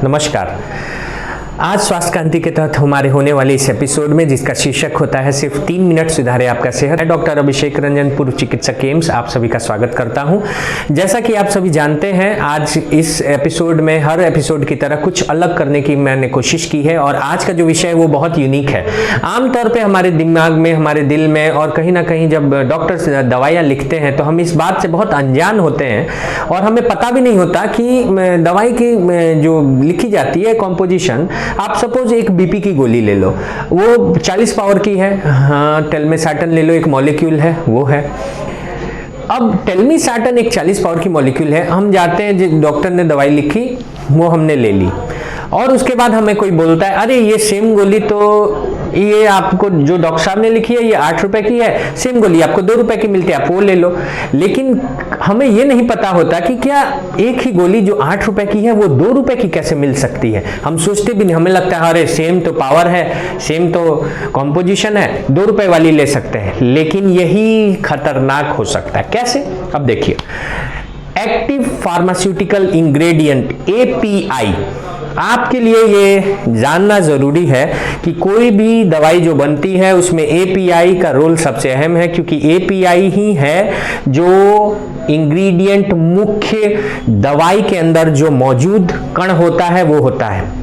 नमस्कार। आज स्वास्थ्य क्रांति के तहत हमारे होने वाले इस एपिसोड में, जिसका शीर्षक होता है सिर्फ 3 मिनट सुधारे आपका सेहत, डॉक्टर अभिषेक रंजन, पूर्व चिकित्सक एम्स, आप सभी का स्वागत करता हूं। जैसा कि आप सभी जानते हैं, आज इस एपिसोड में हर एपिसोड की तरह कुछ अलग करने की मैंने कोशिश की है और आज का जो विषय है वो बहुत यूनिक है। आमतौर पर हमारे दिमाग में, हमारे दिल में और कहीं ना कहीं जब डॉक्टर दवाइयाँ लिखते हैं तो हम इस बात से बहुत अनजान होते हैं और हमें पता भी नहीं होता कि दवाई की जो लिखी जाती है कॉम्पोजिशन, आप सपोज एक बीपी की गोली ले लो, वो 40 पावर की है, हाँ टेलमिसार्टन ले लो, एक मॉलिक्यूल है वो है। अब टेलमिसार्टन एक 40 पावर की मॉलिक्यूल है, हम जाते हैं, डॉक्टर ने दवाई लिखी, वो हमने ले ली और उसके बाद हमें कोई बोलता है अरे ये सेम गोली तो ये आपको जो डॉक्टर साहब ने लिखी है ये 8 रुपए की है, सेम गोली आपको 2 रुपए की मिलती है, आप वो ले लो। लेकिन हमें ये नहीं पता होता कि क्या एक ही गोली जो 8 रुपए की है वो 2 रुपए की कैसे मिल सकती है। हम सोचते भी नहीं, हमें लगता है अरे सेम तो पावर है, सेम तो कॉम्पोजिशन है, 2 रुपए वाली ले सकते हैं। लेकिन यही खतरनाक हो सकता है। कैसे? अब देखिए, एक्टिव फार्मास्यूटिकल इंग्रेडिएंट API, आपके लिए ये जानना जरूरी है कि कोई भी दवाई जो बनती है उसमें API का रोल सबसे अहम है, क्योंकि API ही है जो इंग्रेडिएंट, मुख्य दवाई के अंदर जो मौजूद कण होता है वो होता है।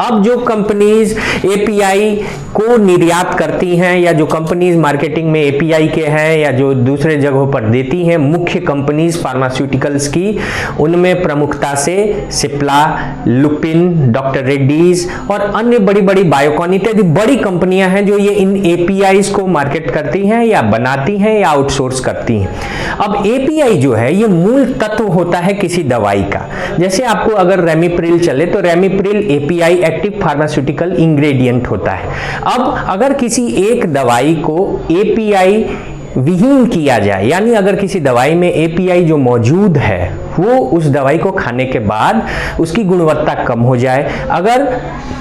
अब जो कंपनीज API को निर्यात करती हैं या जो कंपनीज मार्केटिंग में API के हैं या जो दूसरे जगहों पर देती हैं, मुख्य कंपनीज फार्मास्यूटिकल्स की, उनमें प्रमुखता से सिप्ला, लुपिन, डॉक्टर रेड्डीज और अन्य बड़ी बड़ी बायोकॉन इत्यादि बड़ी कंपनियां हैं जो ये इन APIs को मार्केट करती हैं या बनाती हैं या आउटसोर्स करती हैं। अब API जो है ये मूल तत्व होता है किसी दवाई का। जैसे आपको अगर रेमिप्रिल चले तो ramipril API, active pharmaceutical ingredient होता है। अब अगर किसी एक दवाई को API विहीन किया जाए, यानी अगर किसी दवाई में API जो मौजूद है वो उस दवाई को खाने के बाद उसकी गुणवत्ता कम हो जाए, अगर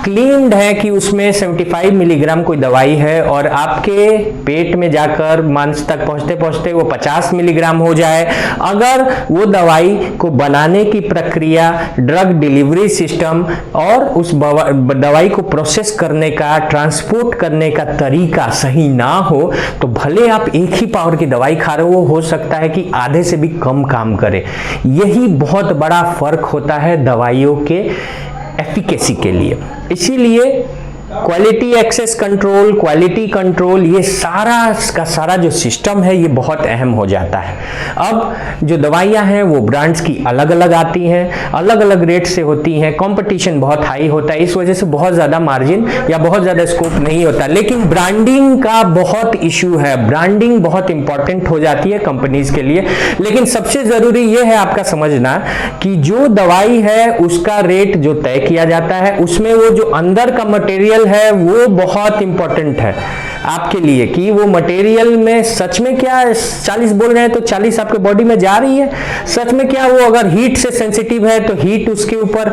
क्लेम्ड है कि उसमें 75 मिलीग्राम कोई दवाई है और आपके पेट में जाकर मांस तक पहुंचते पहुंचते वो 50 मिलीग्राम हो जाए, अगर वो दवाई को बनाने की प्रक्रिया, ड्रग डिलीवरी सिस्टम और उस दवाई को प्रोसेस करने का, ट्रांसपोर्ट करने का तरीका सही ना हो, तो भले आप एक ही पावर की दवाई खा रहे हो सकता है कि आधे से भी कम काम करे। यही बहुत बड़ा फर्क होता है दवाइयों के एफिकेसी के लिए। इसीलिए quality access control, quality control, ये सारा का सारा जो सिस्टम है ये बहुत अहम हो जाता है। अब जो दवाइयां हैं वो ब्रांड्स की अलग अलग आती हैं, अलग अलग रेट से होती हैं, कंपटीशन बहुत हाई होता है, इस वजह से बहुत ज़्यादा मार्जिन या बहुत ज़्यादा स्कोप नहीं होता। लेकिन ब्रांडिंग का बहुत इशू है, ब्रांडिंग बहुत इंपॉर्टेंट हो जाती है कंपनीज के लिए। लेकिन सबसे ज़रूरी ये है आपका समझना कि जो दवाई है उसका रेट जो तय किया जाता है, उसमें वो जो अंदर का मटेरियल है वो बहुत इंपॉर्टेंट है आपके लिए, कि वो मटेरियल में सच में क्या 40 बोल रहे हैं तो 40 आपके बॉडी में जा रही है, सच में क्या वो अगर हीट से सेंसिटिव है तो हीट उसके ऊपर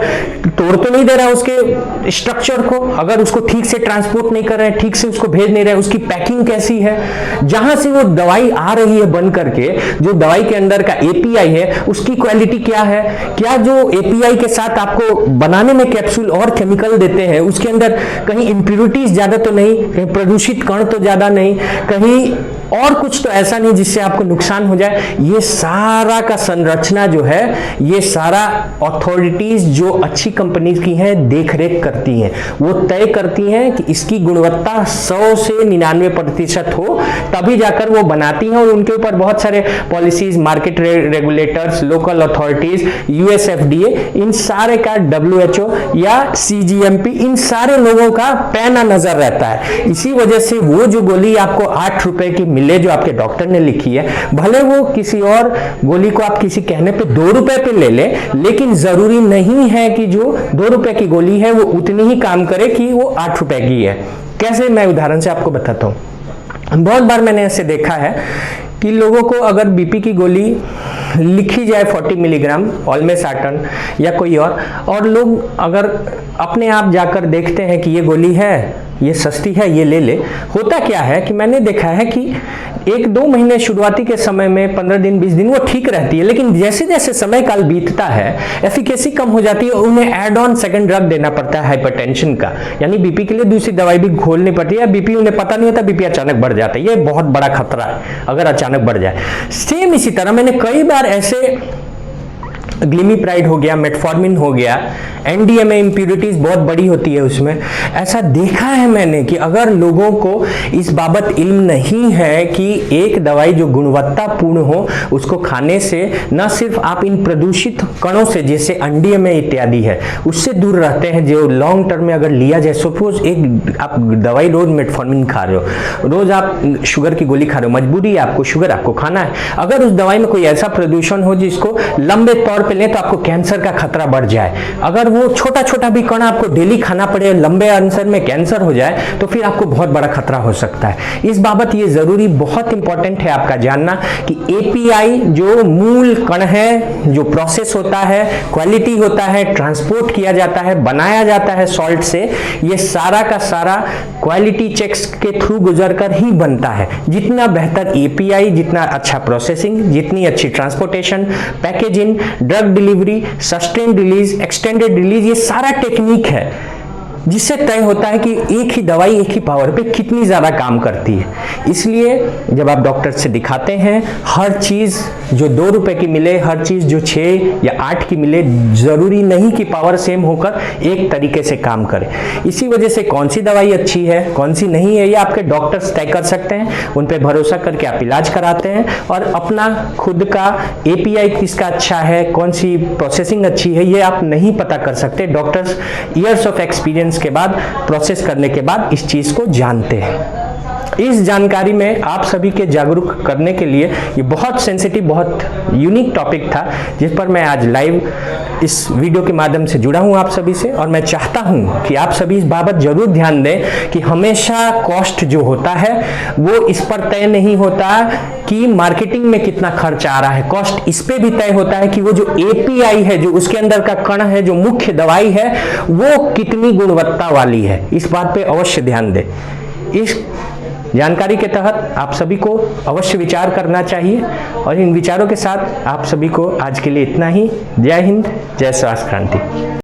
तोड़ तो नहीं दे रहा उसके स्ट्रक्चर को, अगर उसको ठीक से ट्रांसपोर्ट नहीं कर रहे हैं, ठीक से उसको भेज नहीं रहे, उसकी पैकिंग कैसी है, जहां से वो दवाई आ रही है बन करके, जो दवाई के अंदर का API है उसकी क्वालिटी क्या है, क्या जो API के साथ आपको बनाने में कैप्सूल और केमिकल देते हैं उसके अंदर कहीं इंप्योरिटीज ज्यादा तो नहीं, कहीं प्रदूषित कण तो ज्यादा नहीं, कहीं और कुछ तो ऐसा नहीं जिससे आपको नुकसान हो जाए। ये सारा का संरचना जो है, ये सारा अथॉरिटीज जो अच्छी कंपनीज की हैं देख रेख करती हैं, वो तय करती हैं कि इसकी गुणवत्ता 100 से 99% हो, तभी जाकर वो बनाती हैं। और उनके ऊपर बहुत सारे policies, market regulators, local authorities, US FDA, इन सारे का WHO या CGMP, इन सारे लोगों का पैना नजर रहता है। इसी वजह से वो जो गोली आपको 8 रुपए की मिले जो आपके डॉक्टर ने लिखी है, भले वो किसी और गोली को आप किसी कहने पे 2 रुपए पे ले ले, लेकिन जरूरी नहीं है कि जो 2 रुपए की गोली है वो उतनी ही काम करे कि वो 8 रुपए की है। कैसे? मैं उदाहरण से आपको बताता हूँ। बहुत बार मैंने ऐसे देखा है कि लोगों को अगर बीपी की गोली लिखी जाए 40 मिलीग्राम ऑलमेसार्टन या कोई और लोग अगर अपने आप जाकर देखते हैं कि ये गोली है ये सस्ती है, ये ले ले। होता क्या है कि मैंने देखा है कि 1-2 महीने शुरुआती के समय में 15 दिन 20 दिन वो ठीक रहती है, लेकिन जैसे जैसे समय काल बीतता है एफिकेसी कम हो जाती है, उन्हें एड ऑन सेकंड ड्रग देना पड़ता है हाइपरटेंशन का, यानी बीपी के लिए दूसरी दवाई भी घोलनी पड़ती है। बीपी उन्हें पता नहीं होता, बीपी अचानक बढ़ जाता है। ये बहुत बड़ा खतरा है अगर अचानक बढ़ जाए। सेम इसी तरह मैंने कई बार ऐसे ग्लिमिप्राइड हो गया, मेटफॉर्मिन हो गया, एनडीएमए इंप्यूरिटीज बहुत बड़ी होती है उसमें, ऐसा देखा है मैंने कि अगर लोगों को इस बाबत इल्म नहीं है कि एक दवाई जो गुणवत्तापूर्ण हो उसको खाने से न सिर्फ आप इन प्रदूषित कणों से जैसे एनडीएमए इत्यादि है उससे दूर रहते हैं, जो लॉन्ग टर्म में अगर लिया जाए, सपोज एक आप दवाई रोज मेटफॉर्मिन खा रहे हो, रोज आप शुगर की गोली खा रहे हो, मजबूरी है आपको, शुगर आपको खाना है, अगर उस दवाई में कोई ऐसा प्रदूषण हो जिसको लंबे तौर पे लें तो आपको कैंसर का खतरा बढ़ जाए, अगर वो छोटा छोटा भी कण आपको डेली खाना पड़े, लंबे आंसर में कैंसर हो जाए, तो फिर आपको बहुत बड़ा खतरा हो सकता है। इस बाबत ये जरूरी बहुत इंपॉर्टेंट है आपका जानना कि एपीआई जो मूल कण है, जो प्रोसेस होता है, क्वालिटी होता है, ट्रांसपोर्ट किया जाता है, बनाया जाता है सॉल्ट से, ये सारा का सारा क्वालिटी चेक्स के थ्रू गुजर कर ही बनता है। जितना बेहतर एपीआई, जितना अच्छा प्रोसेसिंग, जितनी अच्छी transportation, packaging, drug delivery, sustain release, extended release, ये सारा टेक्निक है जिससे तय होता है कि एक ही दवाई एक ही पावर पे कितनी ज़्यादा काम करती है। इसलिए जब आप डॉक्टर से दिखाते हैं, हर चीज़ जो 2 रुपए की मिले, हर चीज़ जो 6 या 8 की मिले, ज़रूरी नहीं कि पावर सेम होकर एक तरीके से काम करे। इसी वजह से कौन सी दवाई अच्छी है, कौन सी नहीं है, ये आपके डॉक्टर्स तय कर सकते हैं। उन पर भरोसा करके आप इलाज कराते हैं और अपना खुद का एपीआई किसका अच्छा है, कौन सी प्रोसेसिंग अच्छी है, ये आप नहीं पता कर सकते। डॉक्टर्स ईयर्स ऑफ एक्सपीरियंस के बाद, प्रोसेस करने के बाद इस चीज को जानते हैं। इस जानकारी में आप सभी के जागरूक करने के लिए ये बहुत सेंसिटिव, बहुत यूनिक टॉपिक था जिस पर मैं आज लाइव इस वीडियो के माध्यम से जुड़ा हूं आप सभी से। और मैं चाहता हूं कि आप सभी इस बाबत जरूर ध्यान दें कि हमेशा कॉस्ट जो होता है वो इस पर तय नहीं होता कि मार्केटिंग में कितना खर्च आ रहा है, कॉस्ट इस पे भी तय होता है कि वो जो एपीआई है, जो उसके अंदर का कण है, जो मुख्य दवाई है, वो कितनी गुणवत्ता वाली है। इस बात पे अवश्य ध्यान दें। इस जानकारी के तहत आप सभी को अवश्य विचार करना चाहिए और इन विचारों के साथ आप सभी को आज के लिए इतना ही। जय हिंद, जय स्वास्थ्य क्रांति।